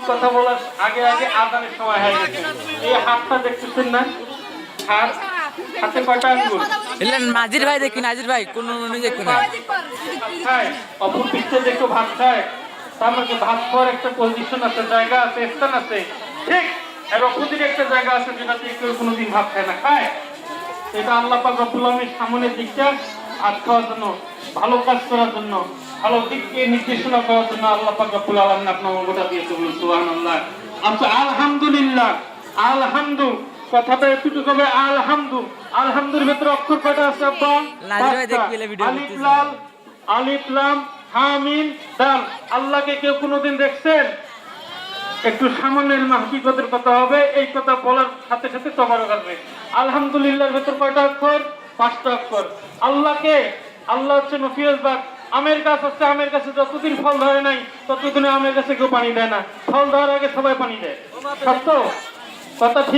কথা বলার আগে আগে আদানের সময় হয়ে গেছে। এই হাতটা দেখতেছেন না, হাতে কয়টা আঙ্গুল? এলেন নাজির ভাই দেখি, নাজির ভাই কোন দেখুন না খায় অপর পৃষ্ঠে দেখো ভাত খায়, তার মানে ভাত খাওয়ার একটা পজিশন আছে, জায়গা আছে, স্থান আছে, ঠিক এর অপোজিট একটা জায়গা আছে যেটা দিয়ে কেউ কোনোদিন ভাত খায় না, খায়। এটা আল্লাহ পাক রব্বুল আলামিন সামনের দিকটা ভাত খাওয়ার জন্য, ভালো কাজ করার জন্য, ভালো দিককে নির্দেশনা করার জন্য আল্লাহ পাক রব্বুল আলামিন আপনাকে গোটা দিয়েছে, বলুন সুবহানাল্লাহ। আচ্ছা আলহামদুলিল্লাহ, আলহামদু কথাটা একটু হবে আলহামদু। আলহামদুর ভিতরে অক্ষর কয়টা আছে আব্বা? আলিফ লাম, আলিফ লাম হা মিম দাল। আল্লাহকে কেউ কোনোদিন দেখছেন? একটু সামান্য হাকিকতের কথা হবে, এই কথা বলার সাথে সাথে তবারক আসবে। আলহামদুলিল্লাহর ভিতর কয়টা অক্ষর? 5টা অক্ষর। আল্লাহকে, আল্লাহ হচ্ছে নফিয়ত বাগ। আমের গাছ হচ্ছে, আমের গাছে যতদিন ফল ধরে নাই ততদিনে আমের গাছে কেউ পানি দেয় না, ফল ধরার আগে সবাই পানি দেয়, সত্য কথা ঠিক।